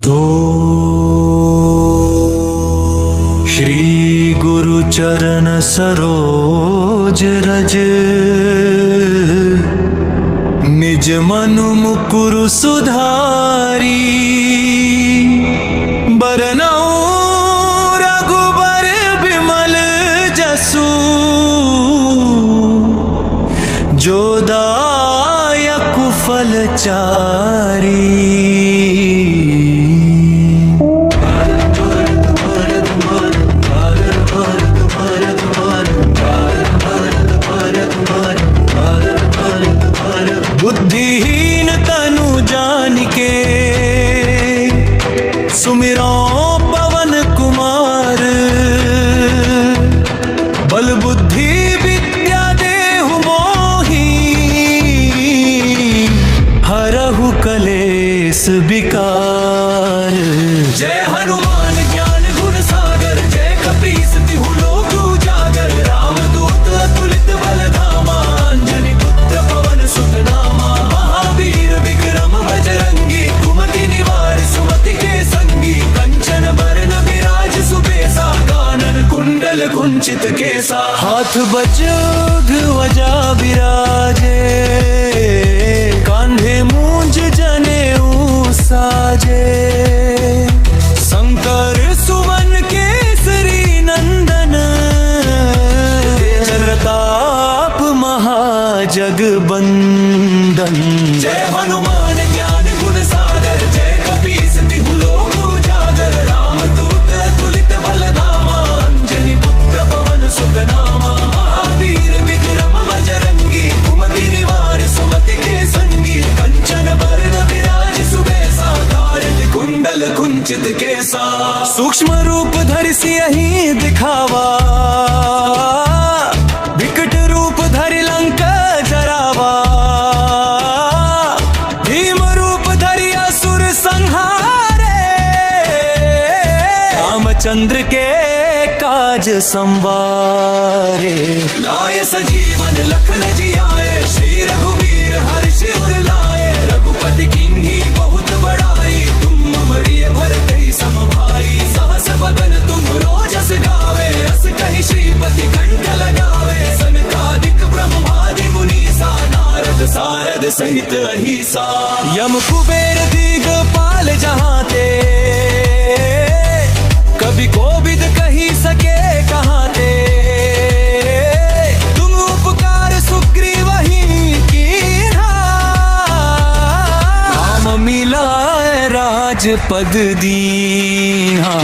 तो श्री गुरु चरण सरोज रज, निज मनु मुकुरु सुधारी। बरनउँ रघुबर बिमल जसु, जो दायक फल चारी। बुद्धिहीन तनु जानिके, सुमिरो पवन कुमार। बल बुद्धि विद्या देहु मोहि, हरहु कलेस विकार। जय हनुमान ज्ञान गुण सागर, जय कपीस तिहु लोक उजागर। रामदूत अतुलित बल धामा, अंजनी पुत्र पवन सुत नामा। महावीर विक्रम बजरंगी, कुमति निवार सुमति के संगी। कंचन बरन विराज सुबेसा, कानन कुंडल कुंचित केसा। हाथ बजोग ध्वजा विराजे, कांधे मूंज जनेऊ साजे। शंकर सुवन केसरी नंदन, प्रताप महाजगबंदन। जय हनुमान ज्ञान गुण सागर, जय कपीस तिहु लोक उजागर। रामदूत अतुलित बल धामा, अंजनी पुत्र पवन सुत नामा। महावीर विक्रम बजरंगी, कुमति निवार सुमति के संगी। कंचन बरन विराज सुबेसा, कांधे कुंडल कुंचित केसा। सूक्ष्म रूप धरि सियहि दिखावा, विकट रूप धरि लंक जरावा। भीम रूप धरि असुर संहारे, रामचंद्र के काज संवारे। लाए सजीवन लखन जियाए, श्री रघुवीर हर्ष उर लाए। रघुपति कीन्ही बहुत बड़ाई, तुम ममरिय भरतहि सम भाई। सहस बदन तुमरो जस गावे, अस कहि श्रीपति कंठ लगावे। सनकादिक ब्रह्मादि मुनीसा, नारद सारद सहित अहिसा। यम कुबेर दिगपाल जहाँ ते, कभी कोविद कही सके कहाँ ते। तुम उपकार सुग्रीवहि कीन्हा, राम मिलाए राजपद दीन्हा।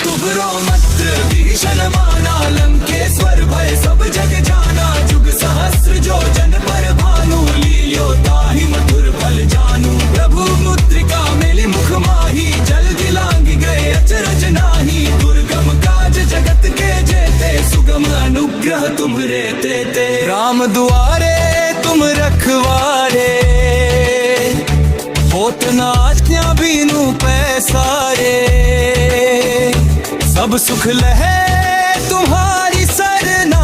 तुमरो मंत्र भीषण माना, लंकेश्वर भय सब जग जाना। जुग सहस्र जो जन पर भानु, लील्यो ताहि मधुर फल जानू। प्रभु मुद्रिका मेलि मुख माही, जल्दी लांघ गए अचरज नाहि। दुर्गम काज जगत के जेते, सुगम अनुग्रह तुम्हरे तेते। राम दुआरे तुम रखवारे, होत न आज्ञा बीनु पैसारे। सब सुख लहे तुम्हारी सरना,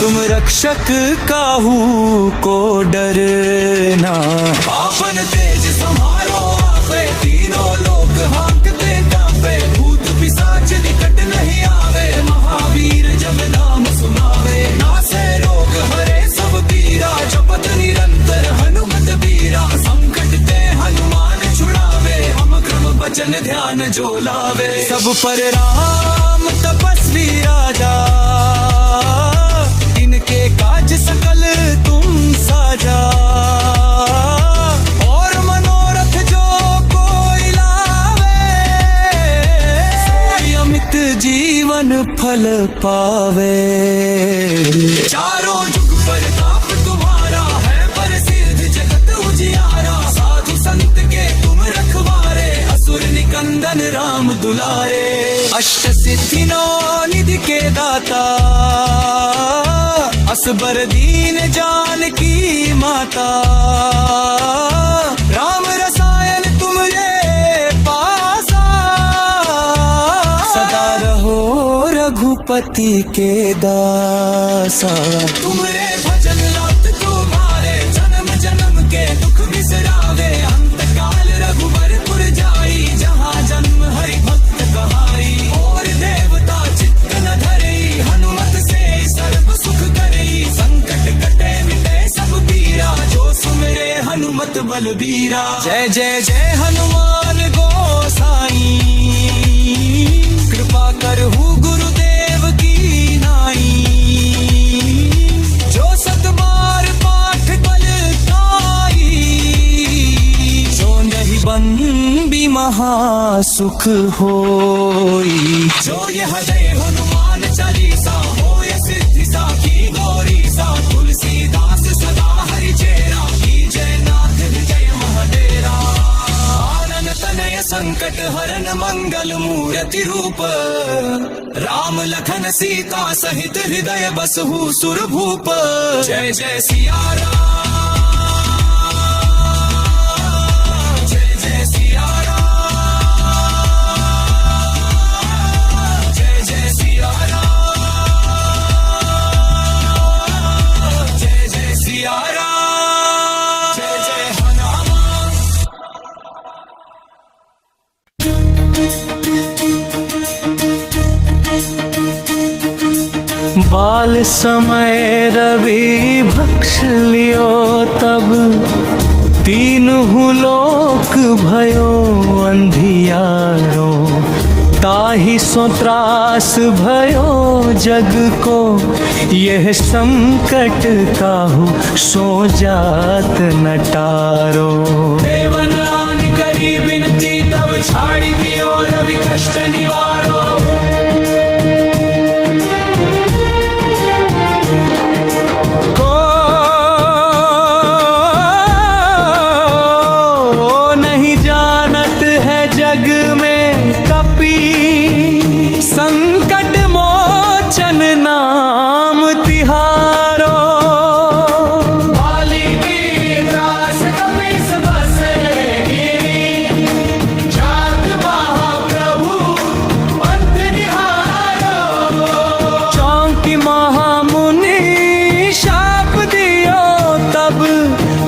तुम रक्षक काहू को डरना। आपन तेज समारो आपे, तीनों लोक हांकते कांपे। भूत पिशाच निकट नहीं आवे, महावीर जब नाम सुनावे। नासे रोग हरे सब पीरा, जपत निरंतर हनुमत बीरा। संकट ते हनुमान छुड़ावे, हम क्रम बचन ध्यान जो लावे। सब पर राम तपस्वी राजा, इनके काज सकल तुम साजा। और मनोरथ जो कोई लावे, सोई अमित जीवन फल पावे। चारों जुग परताप तुम्हारा है, प्रसिद्ध जगत उजियारा। साधु संत के तुम रखवारे, असुर निकंदन राम दुलारे। अष्ट सिद्धि नौ निधि के दाता, असबर दीन जानकी माता। राम रसायन तुमरे पासा, सदा रहो रघुपति के दासा। तुमरे भजन लात तुम्हारे, जन्म जन्म के दुख बिसरावे। अंत काल रघुवर पुर बलबीरा। जय जय जय हनुमान गोसाई, कृपा करहु गुरुदेव की नाई। जो सतबार पाठ बल ताई, जो नहीं बंदी महासुख होई। जो यह जय हनुमान चालीसा, होय सिद्धि साखी गौरी सा। तुलसीदास सदा हरि चेरा, की जय नाथ विजय महडेरा। आनन तनय संकट हरन मंगल मूर्ति रूप, राम लखन सीता सहित हृदय बसहु सुरभूप। जय जय सिया राम, जय जय सिया राम, जय जय सिया राम, जय जय सिया राम, जय जय हनुमान। बाल समय रवि भक्ष लियो तब, तीनहु लोक भयो अंधियारो। ताहि सो त्रास भयो जग को, यह संकट काहू सो जात न टारो। देवनान करी विनती तब, छाड़ी दियो रवि कष्ट निवारो। संकट मोचन नाम तिहारो। बाली की त्रास कपीस बसे गिरी, जात महाप्रभु पंथ निहारो। चौंकी महामुनि शाप दियो तब,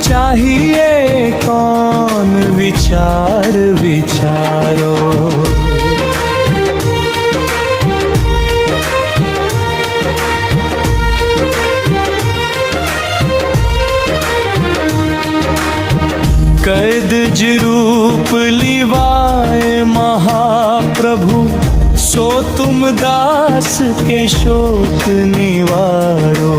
चाहिए कौन विचार विचारो। कैदज रूप लिवाए महाप्रभु, सो तुम दास के शोक निवारो।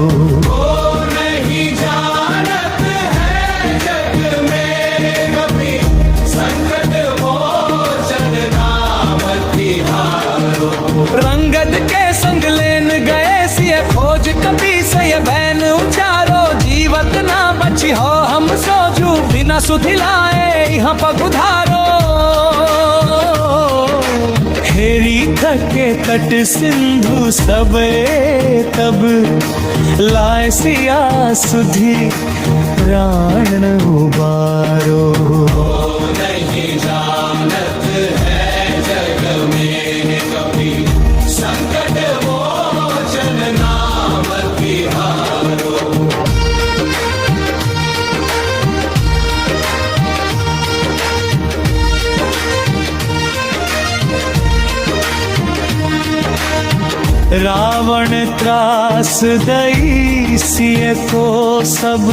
वो नहीं जानत है जग में कभी, संकट मोचन नाम तिहारो। रंगद के संग लेन गए सिय, खोज कपी से बैन उचारो। जीवत ना बची हो हम सोजू, बिना सुधिलाए यहाँ पगुधारो। हेरी थके तट सिंधु सबे तब, लाए सिया सुधि प्राण उबारो। नहीं जानत है जग में कभी, संकट मोचन नाम तिहारो। रावण त्रास दई सिय को सब,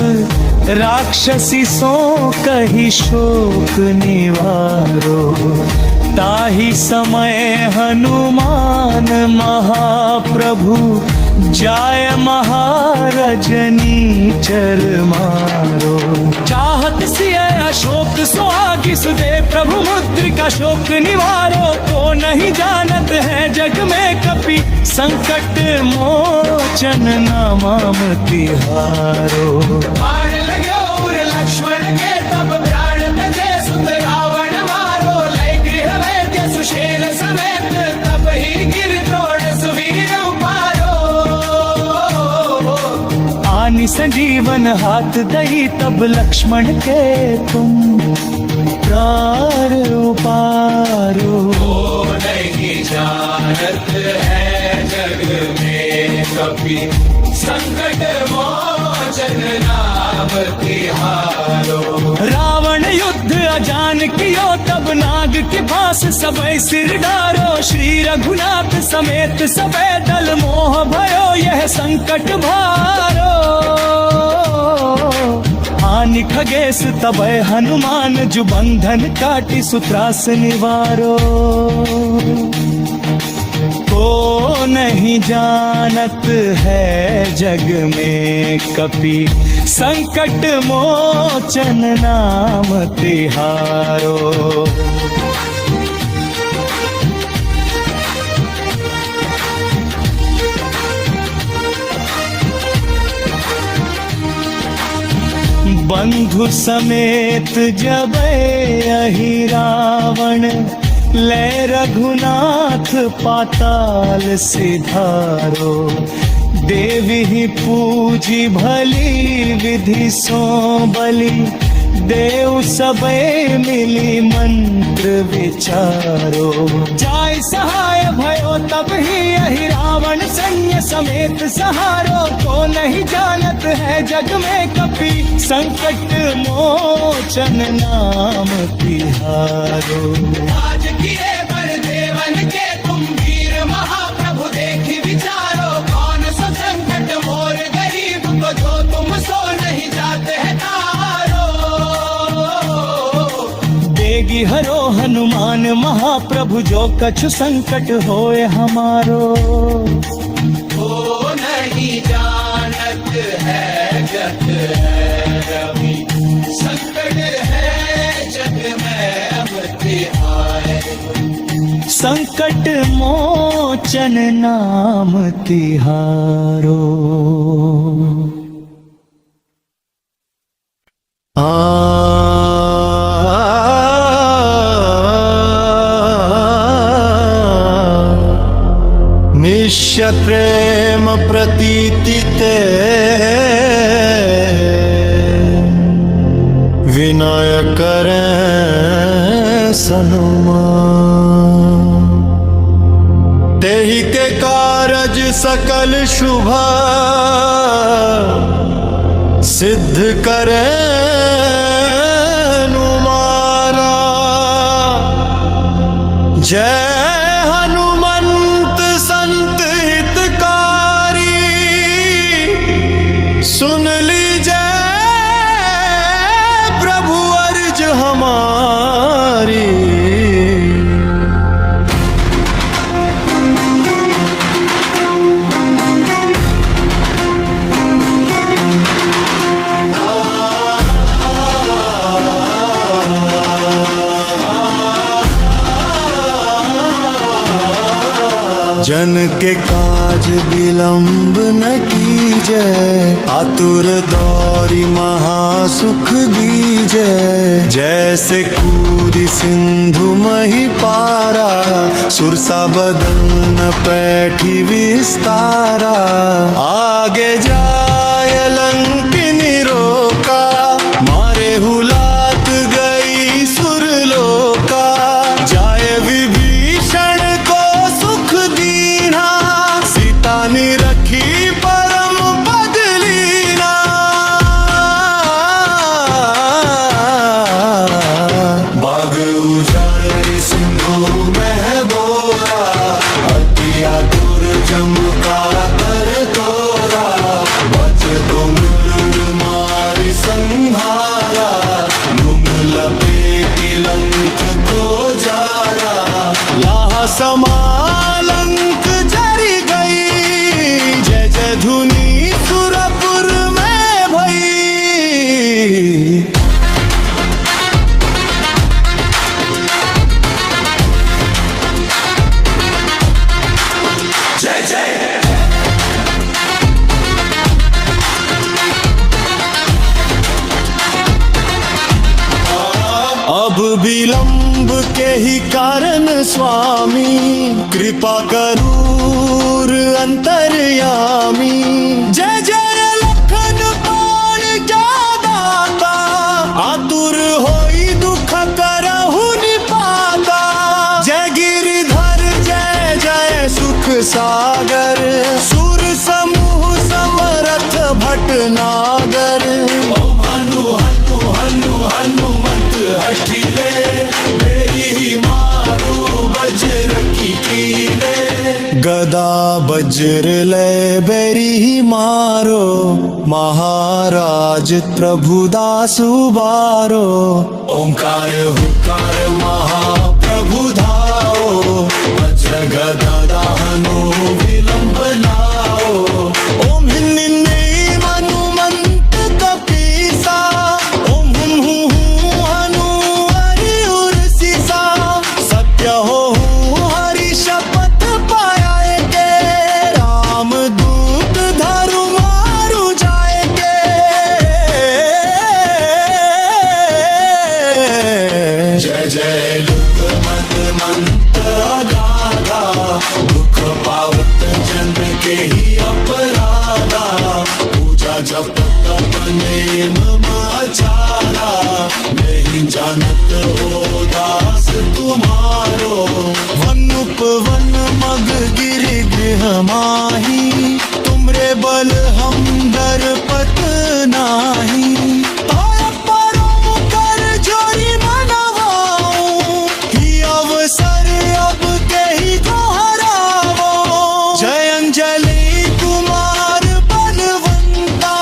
राक्षसी सो कही शोक निवारो। ताहि समय हनुमान महाप्रभु, जाय महारजनी चर मारो। चाहत सिय अशोक सुहागी, सुदे प्रभु मुद्रिका शोक निवारो। तो नहीं जानत है जग में कपि, संकट मोचन नाम तिहारो। बाण लग्यो उर लक्ष्मण के तब, प्राण तजे सुत रावण मारो। लय गृह वैद्य सुशेल समेत, तब ही गिर तोड़ सुवीर उपारो। आनि संजीवन हाथ दई तब, लक्ष्मण के तुम प्राण उपारो। वो नहीं जानत है जग में कभी, संकट मोचन नाम तिहारो। रावण युद्ध अजान कियो तब, नाग के पास सबे सिर डारो। श्री रघुनाथ समेत सबे दल, मोह भयो यह संकट भारो। हानि खगेश तबय हनुमान जो बंधन काटी सुत्रास निवारो को नहीं जानत है जग में कपि संकट मोचन नाम तिहारो बंधु समेत जब अहि रावण ले रघुनाथ पाताल सिधारो देवी ही पूजी भली विधि सो बलि देव सबे मिली मंत्र विचारो जाय सहाय भयो तब ही यही रावण सैन्य समेत सहारो को नहीं जानत है जग में कपि संकट मोचन नाम तिहारो आज किए पर देवन के तुम वीर महाप्रभु देखी विचारो कौन सो संकट मोर गरीब को जो तुम सो नहीं जाते हैं तारो देगी हरो हनुमान महाप्रभु जो कछु संकट होए हमारो वो नहीं जानत है जग रवि संकट है जग में अब तिहारे संकट मोचन नाम तिहारो निश्य प्रेम प्रतीति ते विनय करें सनुमान तेहि के कारज सकल शुभ सिद्ध करें नुमारा जय सुन लीजिए प्रभु अर्ज हमारी जन के काज विलंब न कीजे आतुर दौरी महासुख दीजे जैसे कूदी सिंधु मही पारा सुरसा बदन पैठी विस्तारा आगे जाय लंकिनी रोका मारे हुलात गई सुरलोका जाय विभीषण को सुख दीना सीता ने रखी परम बदलीना बाग उजाड़ सिंधु में बोरा अतिया दुर्जम का कर तोरा बच तुम मारी संहारा नुम लपेटी लंक को जारा लाह समालंक जरी गई जय जय धुनी सुरपुर में भई जय जय अब विलंब के ही कारण स्वामी कृपा करूर अंतर्यामी जय जय लखन पाण क्या दाता आतुर होई दुख करहु निपाता जय गिरिधर जय जय सुख सागर सुर समूह समरथ भटनागर हनुमंत हठिले मेरी मारू बजर की कीले गदा वज्र लय बैरी मारो, महाराज प्रभुदास उबारो। ओंकार हुकार महाप्रभु धाओ, वज्र गदा दाहनो विलंब लाओ। ओम हिन्नी मनुमंत कपीसा, ओम हुम हूँ हनु हरि उर्सिसा। सत्य हो हरि शपथ पाया के, राम दूत धरु मारु जाएगे। जय जय लुक मत मंत अगाधा, दुख पावत जन के ही अपराधा। पूजा जप तप नेम आचारा, नहीं जानत हो दास तुम्हारो। वन उपवन मग गिरि गृह माही, तुमरे बल हम दरपत नाही। आया परो कर जोरी मनवाऊं, ही अवसर अब के ही दोहरावो। जय अंजलि कुमार बलवंता,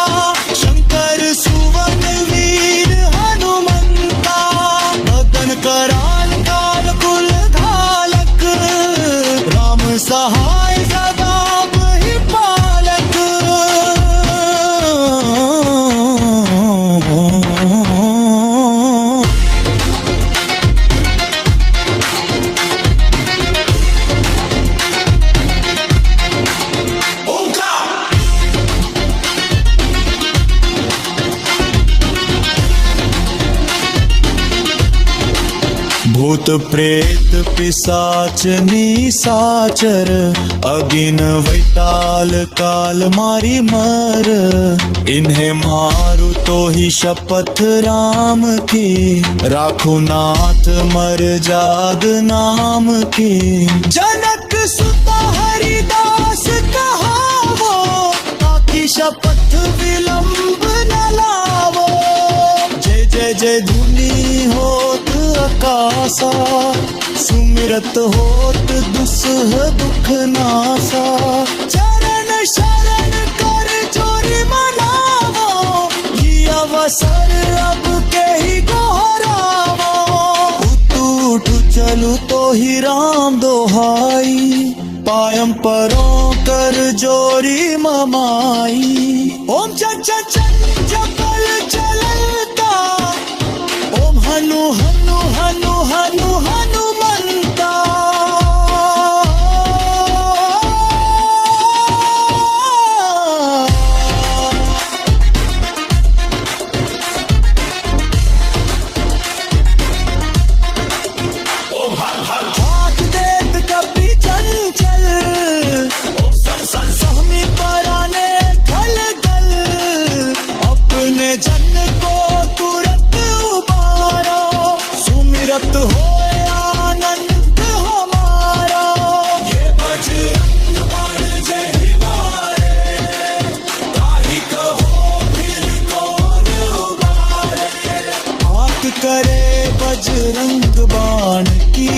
शंकर सुवन वीर हनुमंता। मदन कराल काल कुल घालक, राम सहाय सदा ही पालक। भूत प्रेत पिसाच निसाचर, अगिन वैताल काल मारी मर। इन्हें मारु तो ही शपथ राम की, राखू नाथ मर जाग नाम की। जनक सुता हरिदास कहावो, ताकि शपथ विलंब न लावो। जय जय जय धुनी होत आकाशा, सुमिरत होत दुसह दुख नासा। चरण शरण कर जोरी मनावो, ये अवसर अब के ही दोहरावो। उठ चलू तो ही राम दोहाई, पायम परों कर जोरी ममाई। ओम चल चल चल जपल चलता, ओम हनु हनु हनु हनु हनुमंता। हाथ देत कभी चंचल, सहमी पराने खल गल। अपने जन को तुरंत उबारो, सुमिरत हो आनंद हमारा। ये बजरंग बाण जय मारे, ताहि कहो फिर कौन उबारे। आंख करे बजरंग बाण की,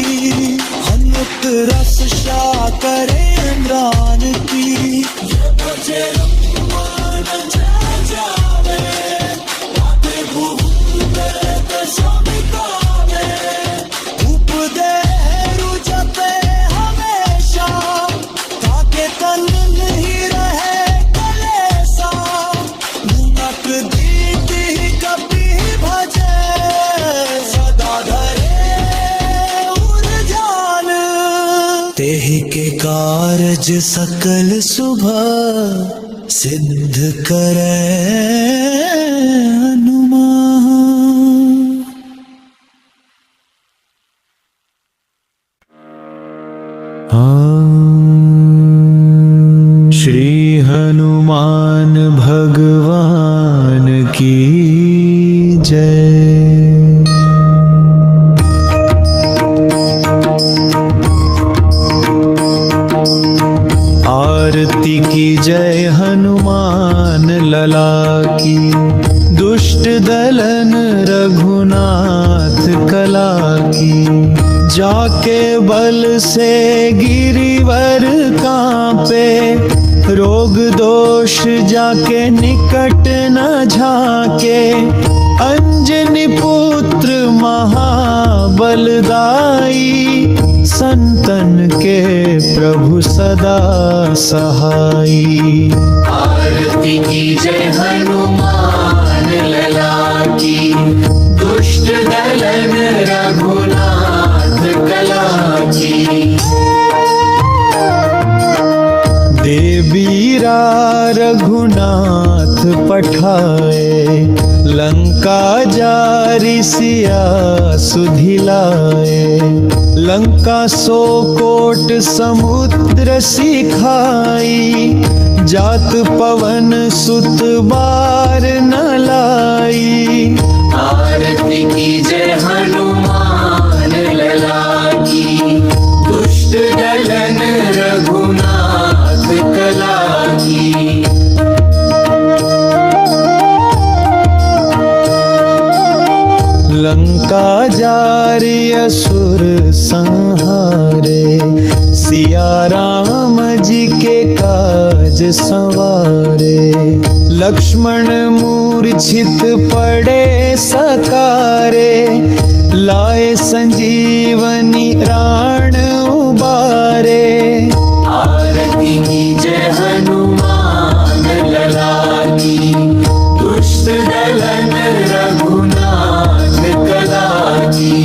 हनुत रस शा करे इमरान की। ये बजरंग बाण जय जावे, बातें भूलते दशा मिटावे। उपदेरु जपे हमेशा, ताके तन नहीं रहे कलेसा। मुनक दीति कभी भजे, सदा धरे उर्जान। तेहि के कारज सकल सुभा, सिद्ध करे हनुमान। श्री हनुमान भगवान की जय। आरती की जय हनुमान लला की, दुष्ट दलन रघुनाथ कला की। जाके बल से गिरिवर कांपे, रोग दोष जाके निकट न झाके। अंजनी पुत्र महाबलदाई, संतन के प्रभु सदा सहाई। आरती की जय हनुमान लला की, दुष्ट दलन रघुनाथ कला की। देवीरा रघुनाथ पठाए, लंका जारि सिया सुधिलाए। लंका 100 कोट समुद्र सिखाई, जात पवन सुत बार न लाई। आरती की जय हनुमान लला की, दुष्ट दलन रघुनाथ कला की। लंका जारि असुर संहारे, सिया राम जी के काज संवारे। लक्ष्मण मूर्छित पड़े सकारे, लाए संजीवनी प्राण उबारे। आरती की जय हनुमान लला की, दुष्ट दलन रघुनाथ कला की।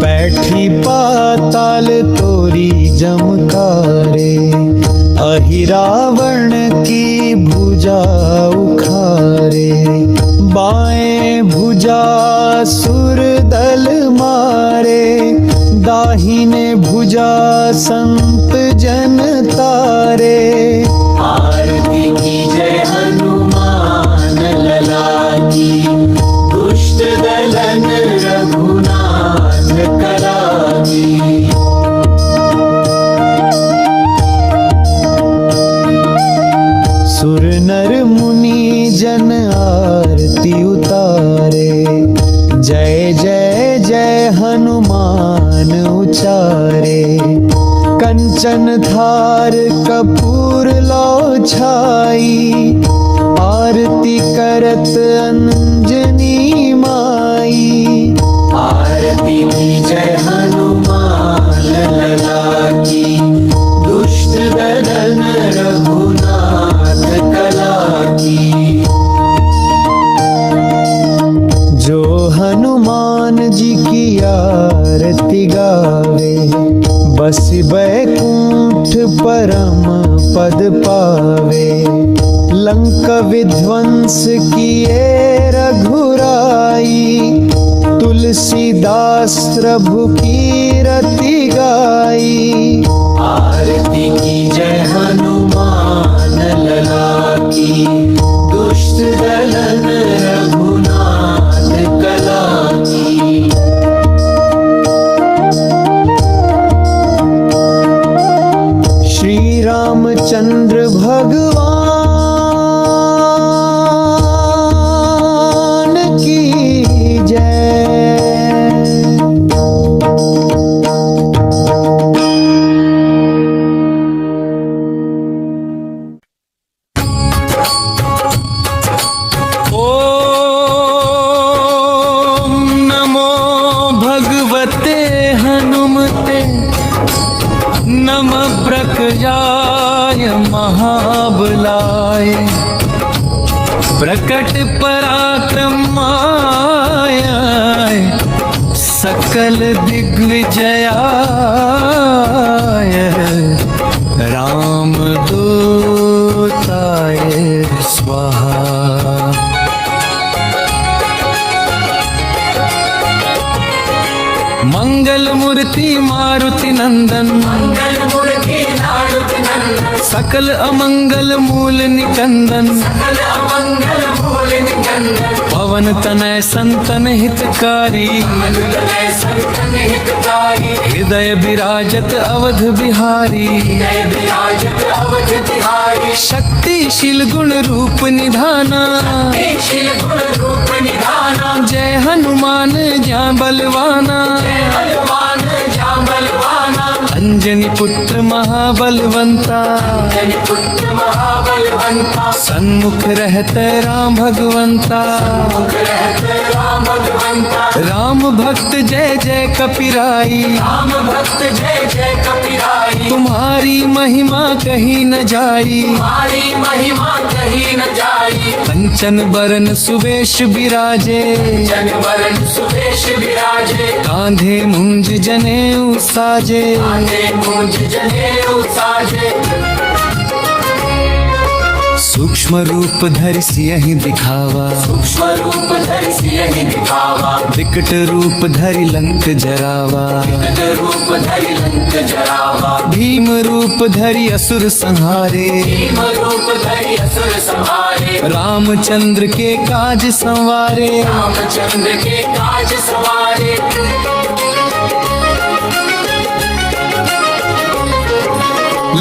पैठी पाताल तोरी जमकारे, अहिरावण की भुजा उखारे। बाएं भुजा सुर दल मारे, दाहिने भुजा संत जन तारे। आरती की जय हनुमान लला की, दुष्ट दलन रघुनाथ कला की। सुर नर मुनि जन आरती उतारे, जय जय जय हनुमान उचारे। कंचन थार कपूर लो छाई, आरती करत अंजनी माई। आरती की जय हनुमान लला की, दुष्ट दलन रघुनाथ कला की। जो हनुमान जी की आरती गावे, बस बैकुंठ परम पद पावे। लंका विध्वंस किए रघुराई, तुलसीदास प्रभु की रति गाई। आरती की जय हनुमान लला की, दुष्ट दलन रघुनाथ कला की। श्री रामचंद्र भगवान की जय। ओम नमो भगवते हनुमते, नमः प्रकटाय महाबलाय। प्रकट पराक्रमाय, सकल दिग्विजयाय। रामदूताय स्वाहा। मंगल मूर्ति मारुति नंदन, सकल अमंगल मूल निकंदन। बिन गंधर्व पवन तनय संतन हितकारी तनय संतन हितकारी हृदय विराजत अवध बिहारी जय विराजत अवध बिहारी शक्तिशील गुण रूप निधाना शील गुण रूप निधाना जय हनुमान ज्ञान बलवाना बलवान जा बलवाना अंजनी पुत्र महाबलवंता जन पुत्र महाबलवंता सन्मुख रहते राम भगवंता रहते राम भगवंता राम भक्त जय जय कपिराई राम भक्त जय जय कपिराई तुम्हारी महिमा कहीं न जाई तुम्हारी महिमा कहीं न जाई कंचन बरन सुवेश विराजे जन वरण सुवेश विराजे कांधे मुंज जनेऊ साजे आने मुझ जने साजे सूक्ष्म रूप धरि सियहि दिखावा सूक्ष्म रूप धरि सियहि दिखावा विकट रूप धरि लंक जरावा विकट रूप धरि लंक जरावा भीम रूप धरि असुर संहारे भीम रूप धरि असुर संहारे रामचंद्र के काज संवारे रामचंद्र के काज सवारे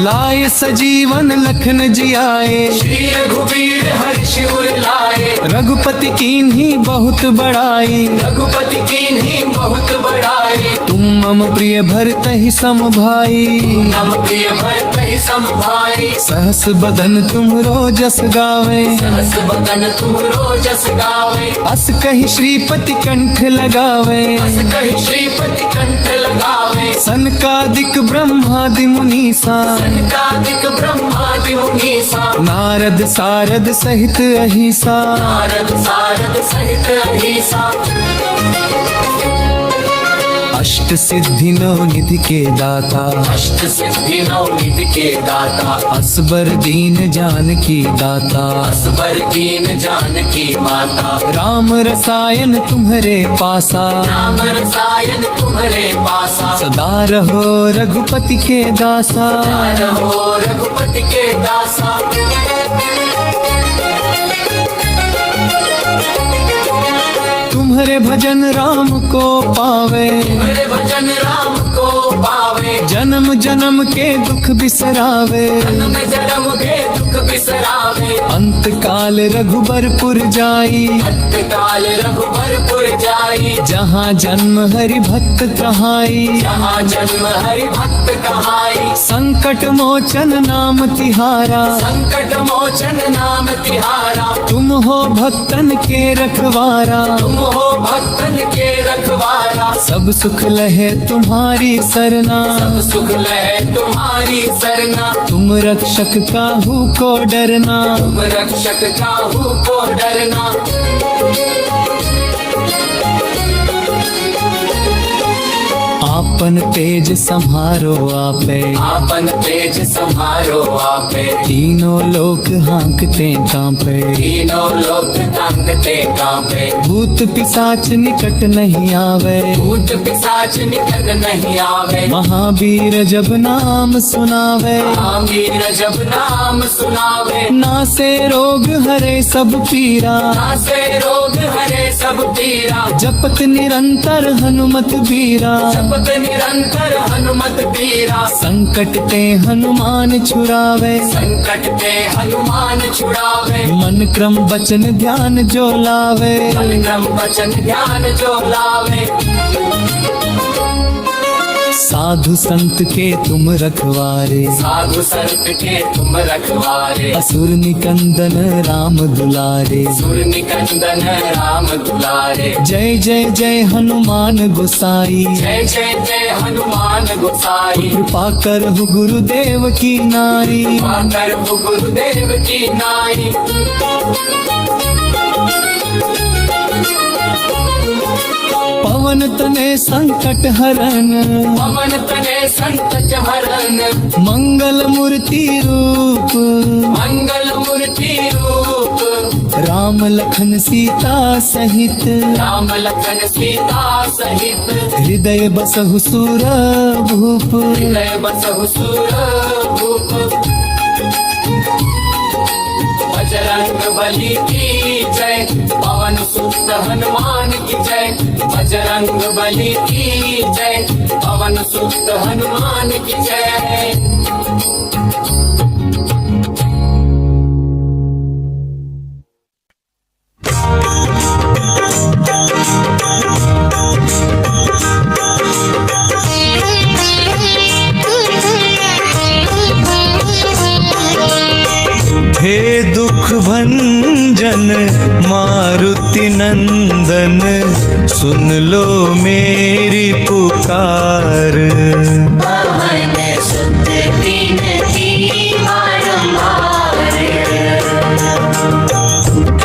लाए सजीवन लखन जियाए श्री रघुवीर हर्ष उर लाए रघुपति कीन्ही बहुत बड़ाई रघुपति कीन्ही बहुत बड़ाई तुम मम प्रिय भरत ही सम भाई नम प्रिय भरत ही सम भाई सहस बदन तुम रोजस गावे सहस बदन तुम रोजस गावे अस कही श्रीपति कंठ लगावे अस कहि श्रीपति कंठ लगावे सनकादिक ब्रह्मादि मुनीसा सनकादिक ब्रह्मादि मुनीसा नारद सारद सहित अहिसा नारद सारद सहित अहिसा अष्ट सिद्धि नौ निधि के दाता अष्ट सिद्धि नौ निधि के दाता असबर दीन जानकी दाता असबर कीन जानकी माता राम रसायन तुम्हारे पासा राम रसायन तुम्हारे पासा सदा रहो रघुपति के दासा रहो रघुपति के दासा तुम्हारे भजन राम को पावे मेरे भजन राम को पावे जन्म जन्म के दुख बिसरावे जन्म जन्म के दुख बिसरावे अंत काल रघुबरपुर जाई अंत काल रघुबरपुर जाई जहाँ जन्म हरि भक्त कहाई जहाँ जन्म हरि भक्त कहाई संकट मोचन नाम तिहारा संकट मोचन नाम तिहारा तुम हो भक्तन के रखवारा तुम हो भक्तन के रखवारा सब सुख लहे तुम्हारी सरना सब सुख लहे तुम्हारी सरना तुम रक्षक काहू को डरना तुम रक्षक काहू को डरना आपन तेज संहारो आपे आपन तेज संहारो आपे तीनों लोक हाँकते कांपे तीनों लोक कांपते कांपे भूत पिशाच निकट नहीं आवे भूत पिशाच निकट नहीं आवे महावीर जब नाम सुनावे महावीर जब नाम सुनावे नासे रोग हरे सब पीरा नासे रोग हरे सब पीरा जपत निरंतर हनुमत बीरा जपत निरंतर हनुमत पीरा संकट ते हनुमान छुड़ावे संकट ते हनुमान छुड़ावे मन क्रम वचन ध्यान जो लावे क्रम वचन ध्यान जो लावे साधु संत के तुम रखवारे साधु संत के तुम रखवारे असुर निकंदन राम दुलारे सुर निकंदन राम दुलारे जय जय जय हनुमान गोसाई जय जय जय हनुमान गोसाई कृपा करहु गुरुदेव की नारी कर गुरुदेव की नाई पवन तने संकट हरन पवन तने संकट हरन मंगल मूर्ति रूप मंगल मूर्ति रूप राम लखन सीता सहित राम लखन सीता सहित हृदय बसहु सुर भूप हृदय बसहु सुर भूप बजरंग बली की जय सुत हनुमान की जय, बजरंग बली की जय, पवन सुत हनुमान की जय। हे दुख भंजन मारुति नंदन, सुन लो मेरी पुकार। पवन सुत विनती बारंबार,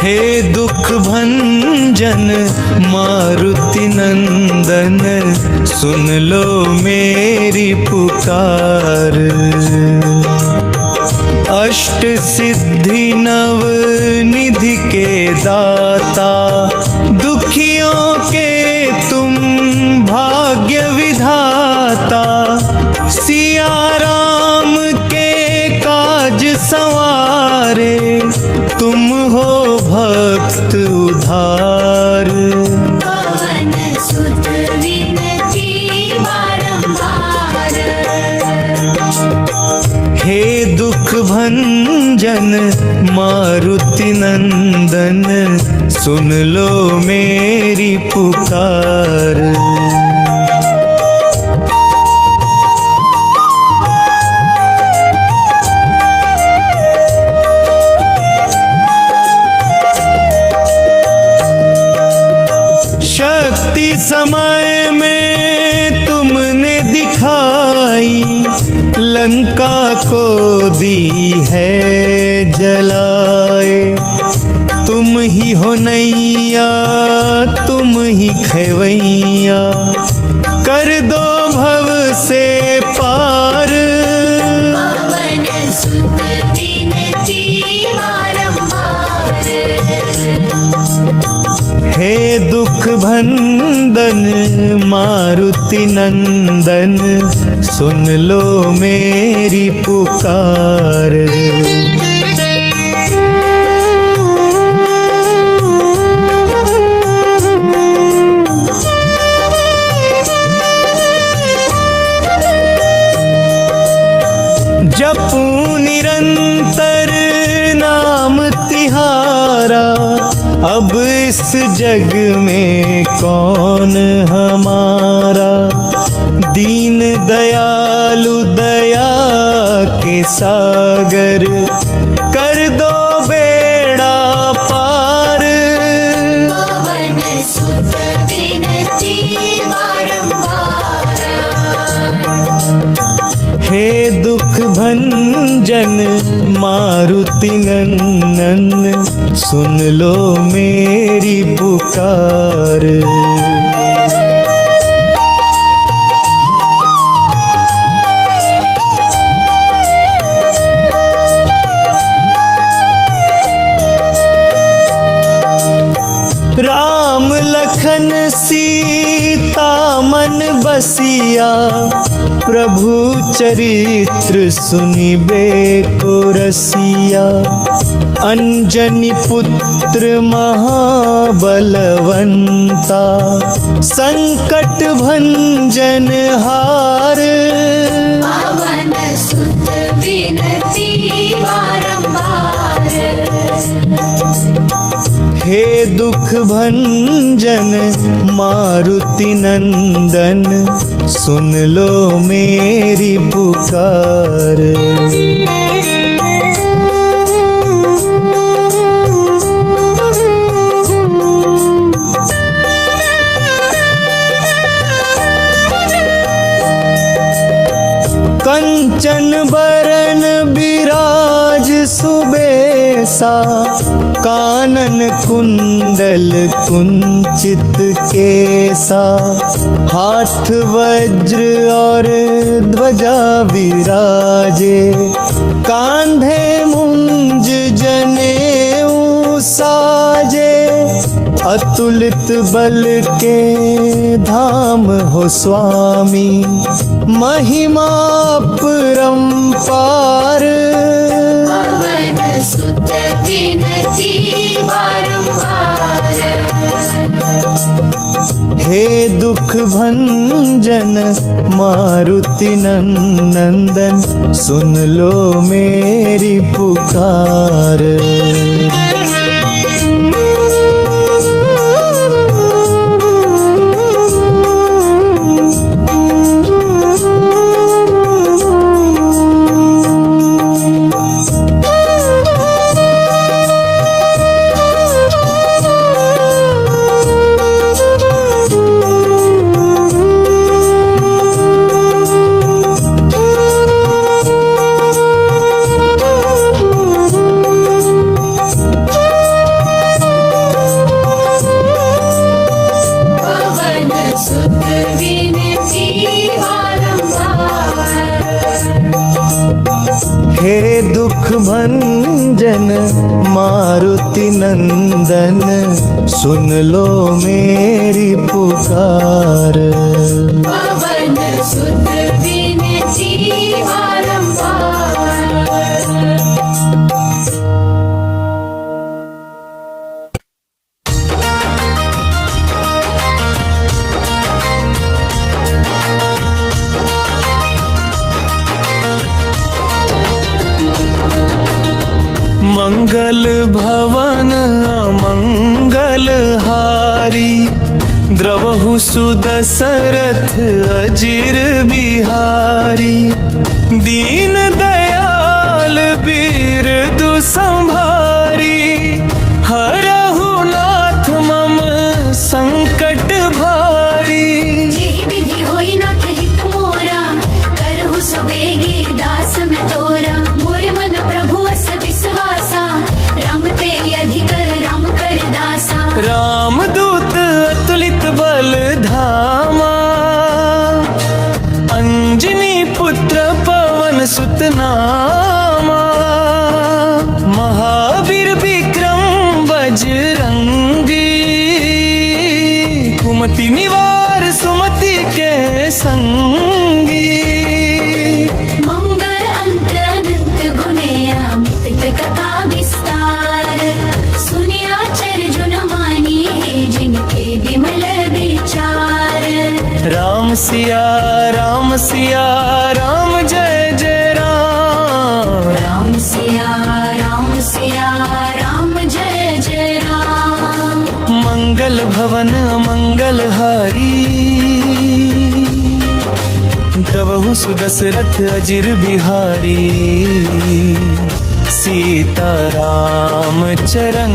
हे दुख भंजन मारुति नंदन, सुन लो मेरी पुकार। अष्ट सिद्धि नव निधि के दाता, दुखियों के तुम भाग्य विधाता। सिया राम के काज संवारे, तुम हो भक्त उधार। पवन सुत विनती बारंबार, हे दुख भंजन मारुति नंदन, सुन लो मेरी पुकार। शक्ति समय में तुमने दिखाई, लंका को दी है जलाए। तुम ही हो नैया तुम ही खेवैया, कर दो भव से पार। पवन सुत विनती बारंबार, हे दुख भंदन मारुति नंदन, सुन लो मेरी पुकार। जपू निरंतर नाम तिहारा, अब इस जग में कौन हमारा। दीन दयालु दया के सागर, कर दो बेड़ा पार। पवन सुत विनती बारंबार, हे दुख भंजन मारुति नंदन, सुन लो मेरी पुकार। राम लखन सीता मन बसिया, प्रभु चरित्र सुनिबे को रसिया। अंजनी पुत्र महाबलवंता, संकट भंजन हार। पवन सुत विनती बारंबार, हे दुख भंजन मारुति नंदन, सुन लो मेरी पुकार। कंचन बरन बिराज सुबेसा, कानन कुंडल कुंचित केसा। हाथ वज्र और ध्वजा विराजे, कांधे मुंज जनेऊ साजे। अतुलित बल के धाम हो स्वामी, महिमा परंपार। पवन सुत विनती बारंबार, हे दुख भंजन मारुति नंदन, सुन लो मेरी पुकार। पवन सुत विनती बारंबार। हे दुख भंजन मारुति नंदन, सुन लो मेरी पुकार। पवन सुत विनती बारंबार। मंगल भवन अमंगल हारी, द्रवहु सुदशरथ अजिर बिहारी। दीन दयाल बिरदु संभारी, हरहु नाथ मम संकट भारी। जेहि विधि होई नाथ हित मोरा, करहु सवेगी दास मैं तोरा। मोर मन प्रभु अस विश्वासा, राम ते अधिक राम कर दासा। रामदूत अतुलित बल धामा, अंजनी पुत्र पवन सुत नामा। महावीर विक्रम बजरंगी, कुमति निवार सुमति के संगी। मंगल अंत अनंत गुणे अमित कथा विस्तार। सुनिया चरजुन मानी जिनके विमल विचार। राम सिया राम जय जय राम। राम सिया राम जय जय राम। मंगल भवन मंगल हारी, द्रवहु सुदशरथ अजिर बिहारी। सीता राम चरण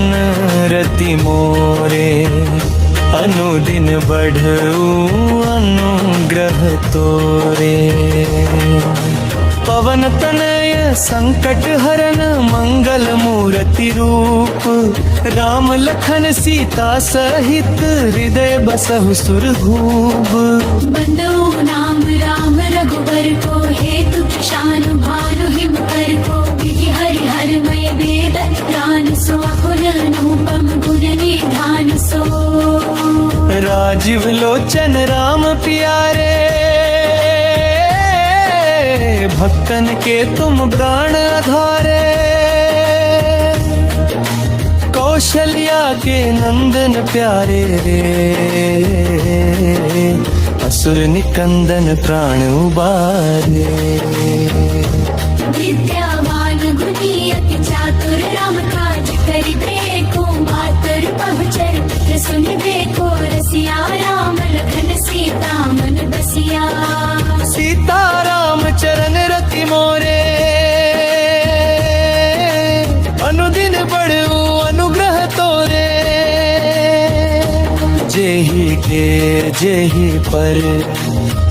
रति मोरे, अनुदिन बढ़ऊ अनुग्रह तोरे। पवन तनय संकट हरन मंगल मूर्ति रूप, राम लखन सीता सहित हृदय बसहु सुरभूप। बंदो नाम राम रघुबर को, हेतु प्रशान भानु हिम कर को। विधि हरि हर मय वेद ज्ञान सो, गुण अनुपम गुण निधान सो। राजीव लोचन राम प्यारे, भक्तन के तुम प्राण आधारे। कौशल्या के नंदन प्यारे, असुर निकंदन प्राण उबारे। विद्यावान गुणी अति चातुर, राम काज करिबे को। मातर पहुँचर पुत्र सुनिबे को। रसिया राम लखन सीता मन बसिया। सीता राम चरण रति मोरे, अनुदिन बढ़ऊ अनुग्रह तोरे। जेहि के जेहि पर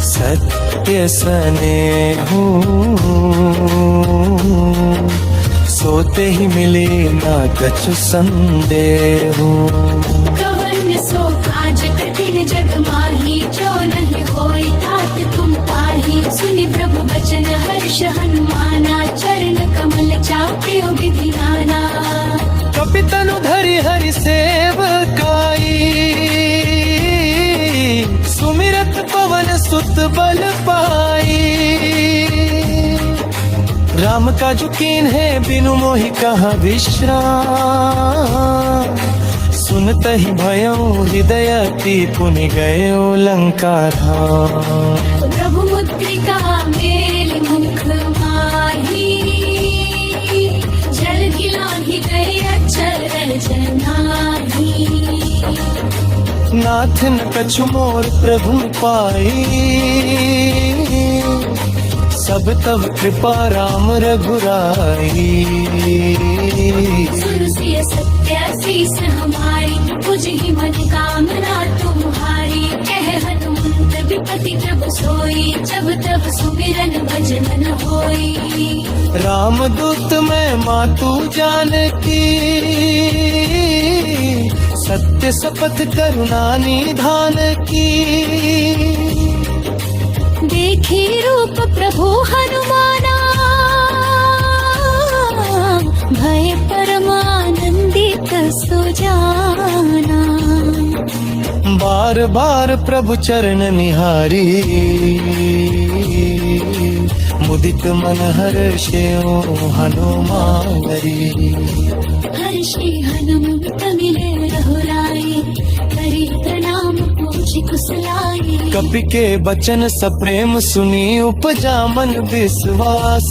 सत्य स्नेहु, सोते ही मिले ना कछु संदेहु। कवन सो काज कठिन जग माही, जो नहीं होई तात तुम ताही। सुनि प्रभु बचन हर्ष हनुमाना, चरण कमल चापे विधि नाना। कपितनु धरि हरि सेवकाई, सुमिरत पवन सुत बल पाई। राम काजु कीन्हे बिनु मोहि कहा विश्राम, सुनत ही भयो हृदय अति पुनि गयो लंका धाम। प्रभु मुद्रिका मेल मुख माही, जल गिलाही गए अचर जनाही। नाथ न कछु मोर प्रभु पाई, सब तब कृपा राम रघुराई। सुर सिय सत्य शीस हमारी, तुझ ही मन कामना तुम्हारी। कह हनुमंत विपति प्रभु सोई, जब तब सुमिरन भजन न होई। राम दूत मैं मातु जानकी, सत्य शपथ करुणा निधान की। देखी रूप प्रभु हनुमाना, भय परमानंदित सुजाना। बार बार प्रभु चरण निहारी, मुदित मन हर्षयो हनुमानरी। हर्षि हनुमंत मिले रघुराई, करी प्रणाम पूछि कुशलाई। कपि के बचन सप्रेम सुनी, उपजा मन विश्वास।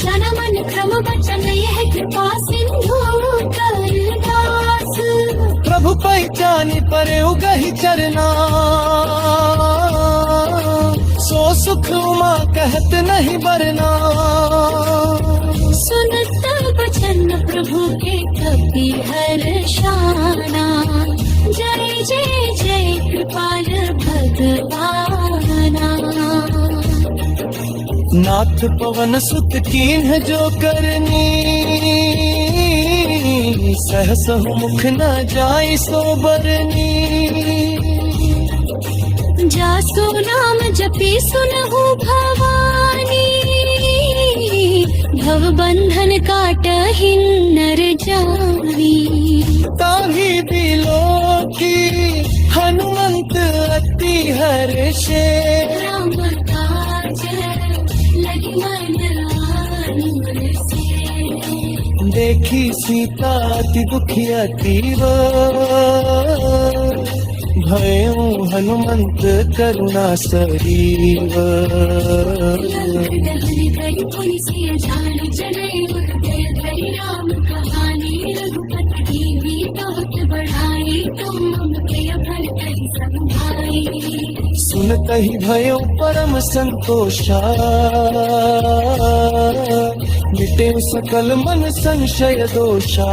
जन मन क्रम बचन यह कृपा सिंधु करदास। प्रभु पहचानी परे उगहि चरना, सो सुख उमा कहत नहीं बरना। सुनत बचन प्रभु के कपि हर्षाना। जय जय जय कृपाल भगवाना। नाथ पवन सुत कीन्ह जो करनी, सहस मुख न जाय सो बरनी। जासु नाम जपी सुनहु भवानी, भव बंधन काटहि नर जानी। ताहि दिलो की हनुमंत अति हर्षे, राम काज लगी मन आनंद से। देखी सीता अति दुखी अतीव, भयो हनुमंत करुणा सरीव। हरि करि पुनि सिय जान, जनई गुरुदेव धरि राम कहानी। रघुपति कीन्ही बहुत बढ़ाई, तुम मम प्रिय भरतहि सब भाई। सुनत ही भयो परम संतोषा, मिटे सकल मन संशय दोषा।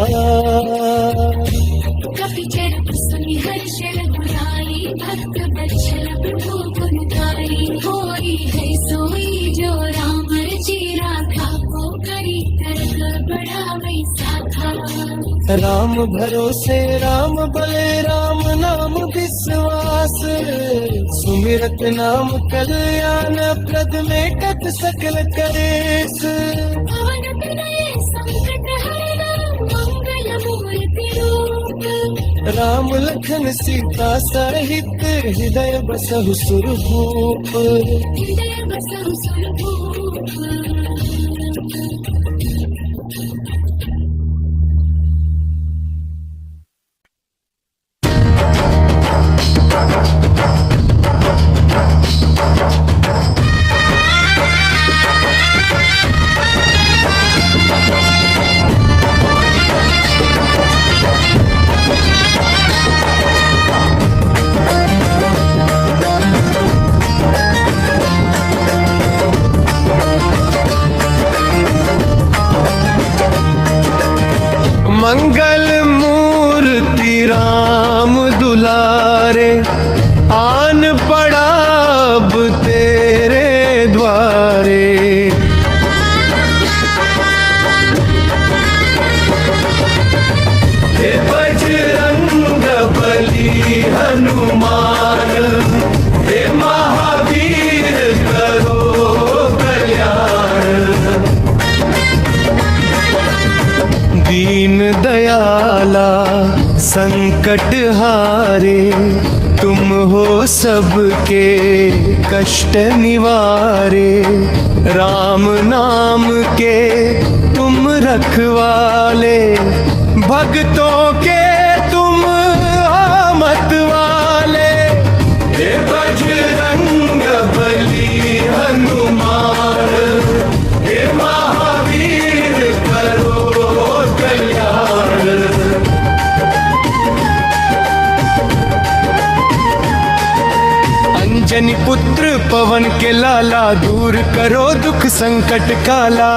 कपि चरित सुनि हर्ष रघुराई, भक्त वत्सल प्रभु गुण गाई। होई है सोई जो राम रचि राखा, को करी तरक बढ़ावै साखा। राम भरोसे राम बले, राम नाम विश्वास। सुमिरत नाम कल्याण प्रद, में कत सकल करेस। पवन तनय संकट हरना, मंगल मूर्ति रूप। राम लखन सीता सहित, हृदय बसहु सुरभूप। हृदय बसहु सुरभूप। मंगल मूर्ति राम दुलारे, आन पड़ा अब तेरे द्वारे। हे बजरंग बली हनुमान, हे महावीर करो कल्याण। दीन दयाला संकट हारे, तुम हो सबके कष्ट निवारे। राम नाम के तुम रखवाले, भक्तों के तुम बजरंग बली हनुमान, हे महावीर करो कल्याण। अंजनी पुत्र पवन के लाला, दूर करो दुख संकट काला।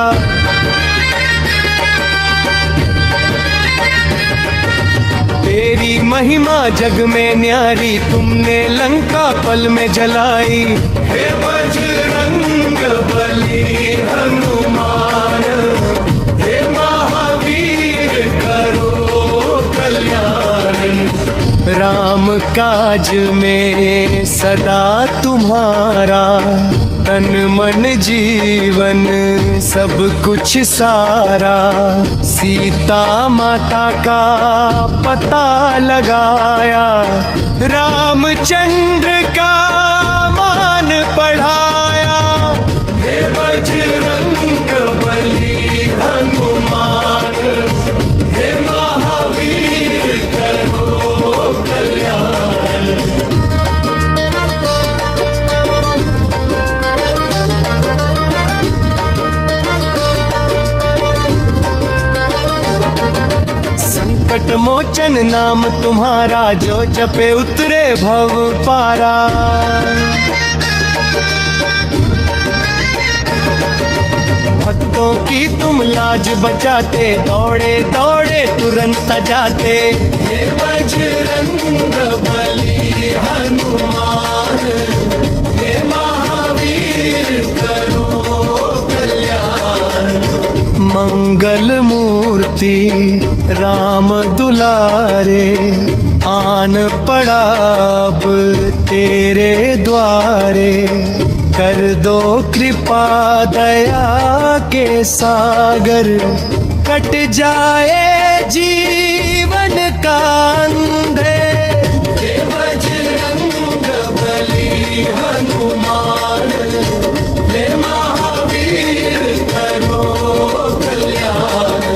तेरी महिमा जग में न्यारी, तुमने लंका पल में जलाई। हे बजरंग बली हनुमान, हे महावीर करो कल्याण। राम काज में सदा तुम्हारा, तन मन जीवन सब कुछ सारा। सीता माता का पता लगाया, रामचंद्र का मान पढ़ाया। हे बजरंग बली हनुमान, हे महावीर करो कल्याण। संकट मोचन नाम तुम्हारा, जो जपे उतरे भव पारा। भक्तों की तुम लाज बचाते, दौड़े दौड़े तुरंत जाते। हे बजरंग बली हनुमान, हे महावीर करो कल्याण। मंगल मूर्ति राम दुलारे, आन पड़ा अब तेरे द्वारे। कर दो कृपा दया के सागर, कट जाए जीवन का अंधेर। हे बजरंग बली हनुमान, हे महावीर करो कल्याण।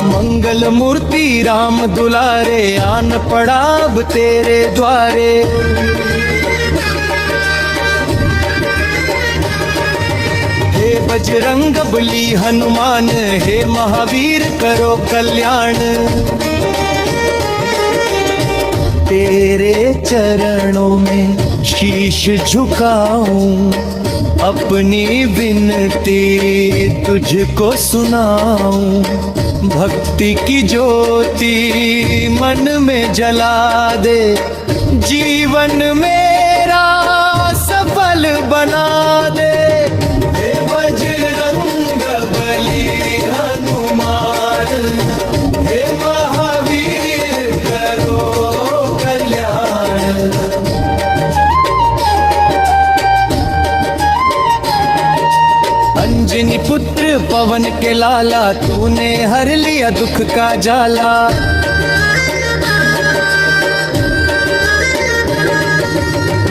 मंगल मूर्ति राम दुलारे, आन पड़ा अब तेरे द्वारे। हे बजरंग बली हनुमान, हे महावीर करो कल्याण। तेरे चरणों में शीश झुकाऊं, अपनी विनती तुझको सुनाऊं। भक्ति की ज्योति मन में जला दे, जीवन मेरा सफल बना दे। हे बजरंग बली हनुमान, हे महावीर करो कल्याण। अंजनी पुत्र पवन के लाला, तूने हर लिया दुख का जाला।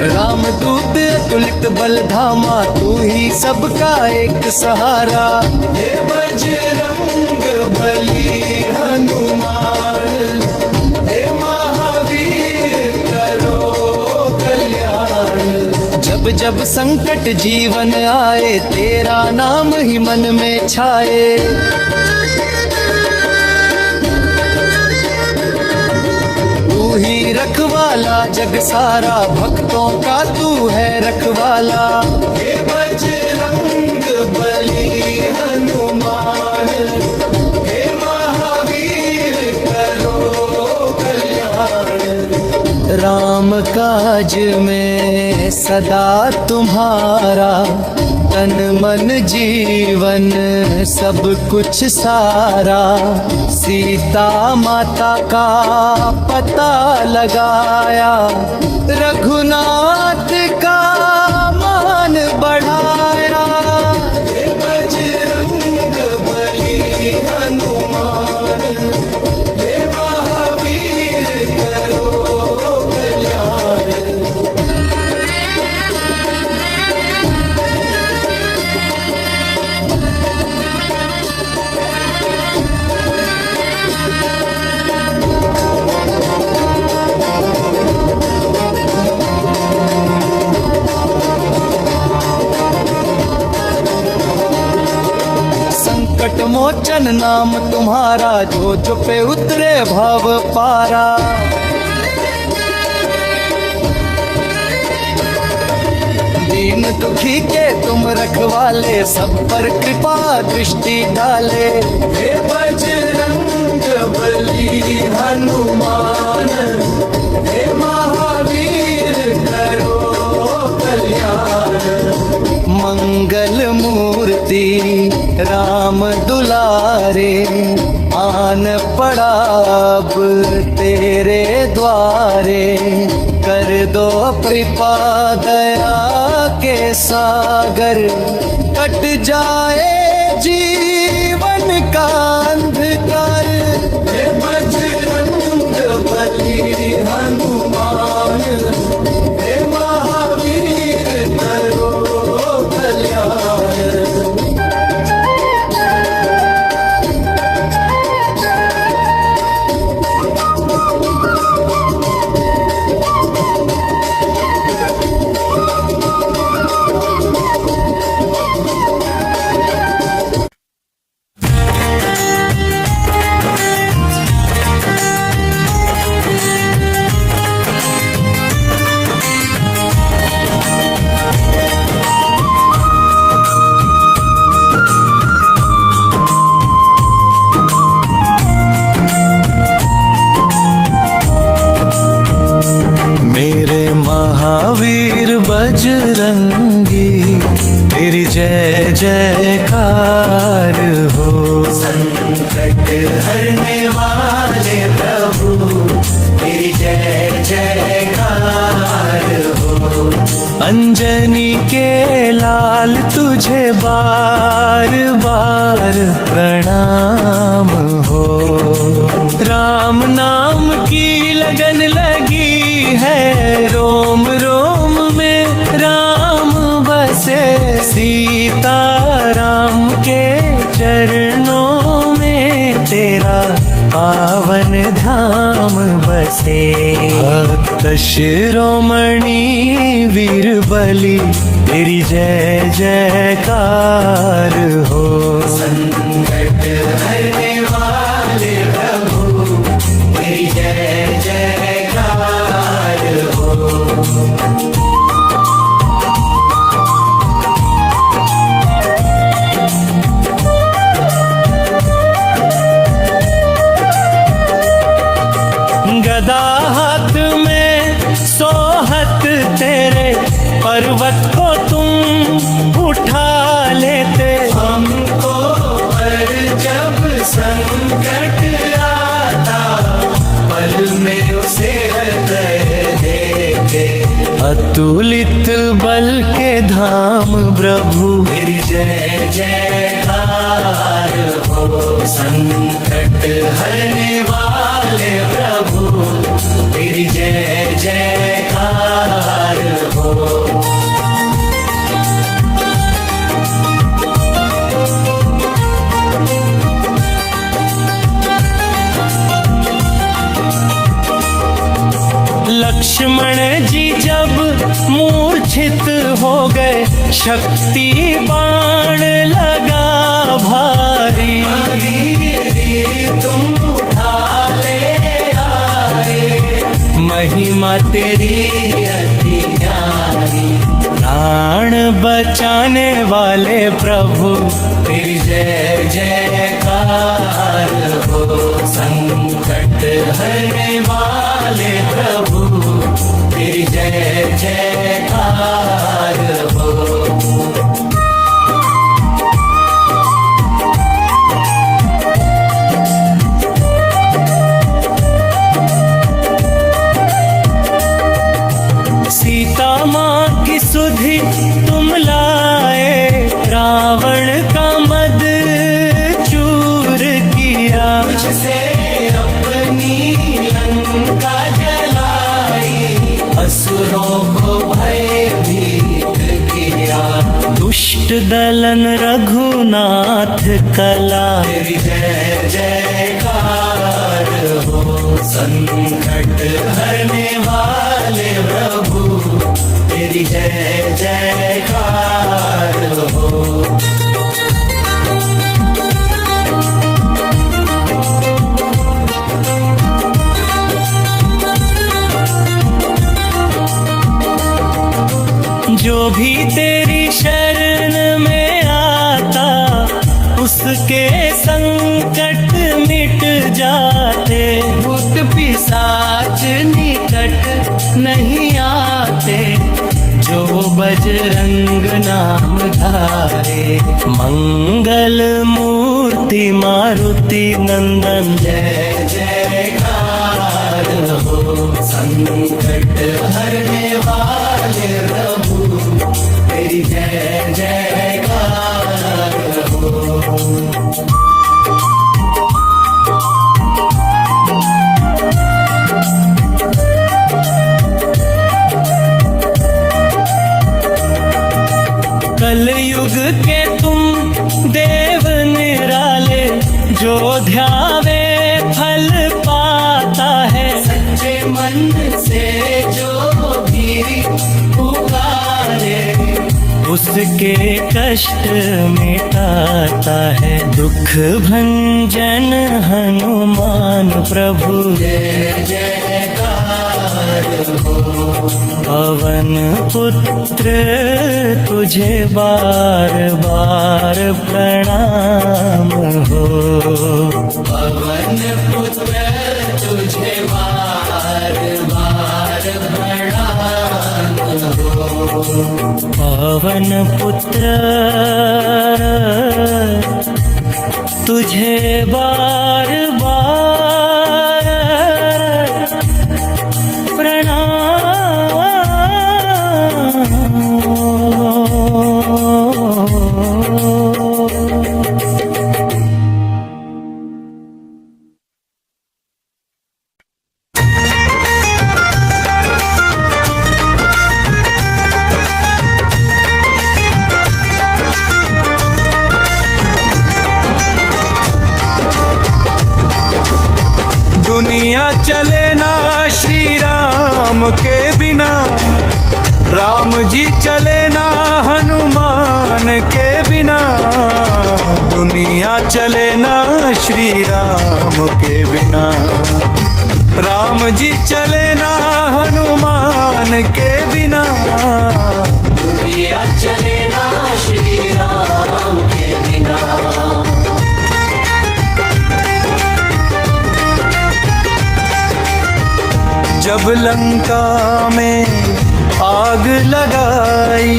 रामदूत अतुलित बल धामा, तू ही सबका एक सहारा। हे बजरंग बली हनुमान, हे महावीर करो कल्याण। जब जब संकट जीवन आए, तेरा नाम ही मन में छाए। तू ही रखवाला जग सारा, भक्तों का तू है रखवाला। हे बजरंग बली हनुमान, हे महावीर करो कल्याण। राम काज में सदा तुम्हारा, तन मन जीवन सब कुछ सारा। सीता माता का पता लगाया, रघुनाथ का मान बढ़ाया। हे बजरंग बली हनुमान, हे लोचन नाम तुम्हारा, जो जो पे उतरे भव पारा। दीन दुखी के तुम रखवाले, सब पर कृपा दृष्टि डाले। हे बजरंग बली हनुमान, हे महावीर करो कल्याण। मंगल मूर्ति राम दुलारे, आन पड़ा अब तेरे द्वारे। कर दो कृपा दया के सागर, कट जाए जीवन का अंधकार। हे बजरंग बली हनुमान, हे महावीर करो कल्याण। मेरे महावीर बजरंगी, तेरी जय जयकार हो। संकट हरने वाले प्रभु, तेरी जय जयकार हो। अंजनी के लाल तुझे बार बार प्रणाम हो। राम नाम की लगन लगी है, रोम रोम में राम बसे। सीता राम के चरणों में तेरा पावन धाम बसे। भक्त शिरोमणि वीर बलि, तेरी जय जयकार हो। संकट हरने वाले प्रभु, तेरी जय जयकार हो। गदा हाथ में सोहत तेरे, पर्वत को तुम उठा लेते। हमको पर जब संकट आता, पल में उसे हृदय देते। अतुलित बल के धाम प्रभु, तेरी जय जयकार हो। संकट हरने वाले प्रभु, तेरी जय जयकार हो। लक्ष्मण जी जब मूर्छित हो गए, शक्ति बाण लगा भारी। तुम उठा ले आए, महिमा तेरी अति न्यारी। प्राण बचाने वाले प्रभु, तेरी जय जयकार हो। संकट हरने वाले प्रभु, तेरी जय जयकार हो। सीता माँ की सुधि तुम लाए, रावण का मद चूर किया। मुझसे अपनी लंका जलाई, असुरों को भयभीत किया। दुष्ट दलन रघुनाथ कला, तेरी जय जयकार हो। संकट हरने वाले प्रभु, तेरी जय जयकार हो। भी तेरी शरण में आता उसके संकट मिट जाते। भूत पिशाच निकट नहीं आते जो बजरंग नाम धारे। मंगल मूर्ति मारुति नंदन जय जयकार हो। संकट हरने वाले प्रभु तेरी जय जयकार हो। कलयुग के तुम देव निराले जो ध्यावे फल पाता है। सच्चे मन से जो भी पुकारे उसके कष्ट मिटाता है। दुख भंजन हनुमान प्रभु जय जयकार हो। पवन पुत्र तुझे बार बार प्रणाम हो। पवन पुत्र तुझे बार बार प्रणाम हो। पवन पुत्र तुझे बार बार प्रणाम। दुनिया चले ना श्री राम के बिना, राम जी चले ना हनुमान के बिना। दुनिया चले ना श्री राम के बिना, राम जी चले ना हनुमान के बिना। दुनिया चले ना श्री राम के बिना। जब लंका में आग लगाई,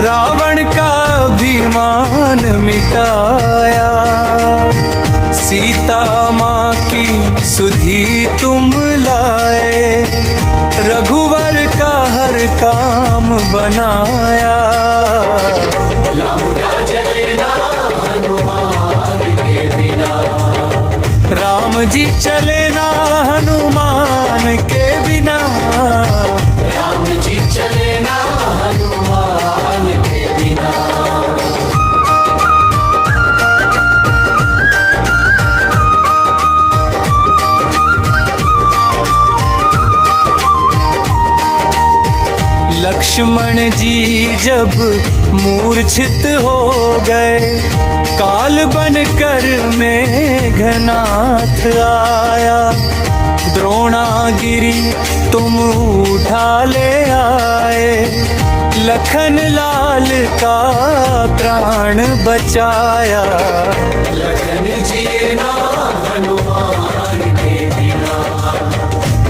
रावण का अभिमान मिटाया। सीता माँ की सुधि तुम लाए, रघुवर का हर काम बनाया। राम जी चले ना हनुमान के बिना, राम जी चले ना हनुमान के बिना। लक्ष्मण जी जब मूर्छित हो गए, काल बनकर मेघनाथ आया। द्रोणागिरी तुम उठा ले आए, लखन लाल का प्राण बचाया। लखन जी ना हनुमान के बिना,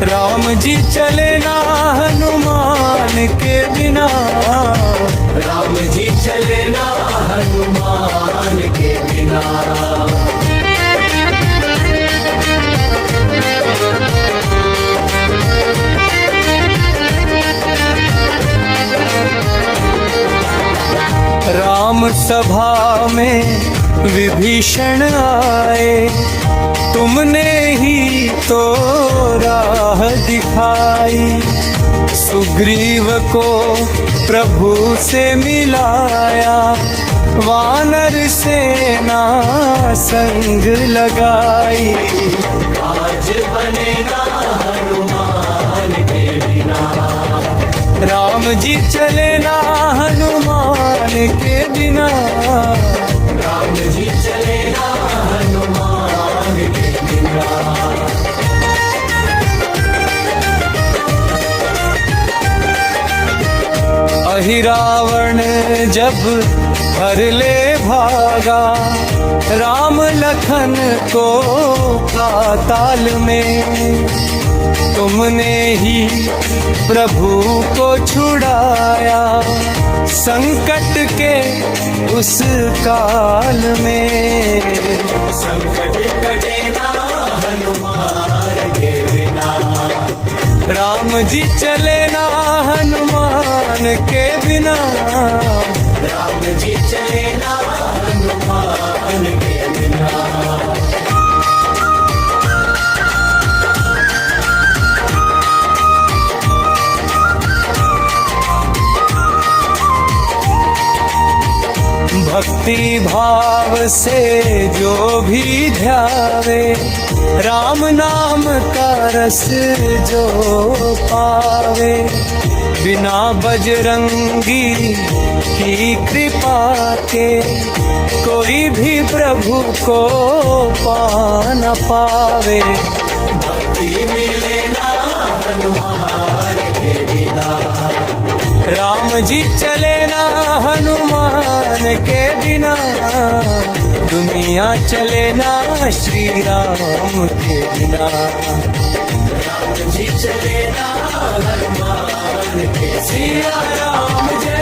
राम जी चले ना हनुमान के बिना। राम जी चले ना हनुमान के बिना। राम सभा में विभीषण आए, तुमने ही तो राह दिखाई। सुग्रीव को प्रभु से मिलाया, वानर सेना संग लगाई। आज बनेगा हनुमान के बिना, राम जी चले ना हनुमान के बिना। राम जी चले ना हनुमान के बिना। वही रावण जब हर ले भागा राम लखन को पाताल में, तुमने ही प्रभु को छुड़ाया संकट के उस काल में। संकट कटे ना हनुमान के बिना, राम जी चले ना हनुमान के बिना, राम जी चले ना हनुमान के बिना। भक्ति भाव से जो भी ध्यावे राम नाम का रस जो पावे, बिना बजरंगी की कृपा के कोई भी प्रभु को पा न पावे। भक्ति मिले ना हनुमान के बिना, राम जी चले ना हनुमान के बिना, दुनिया चले ना श्री राम के बिना। राम जी चले ना हनुमान के, सिया राम जय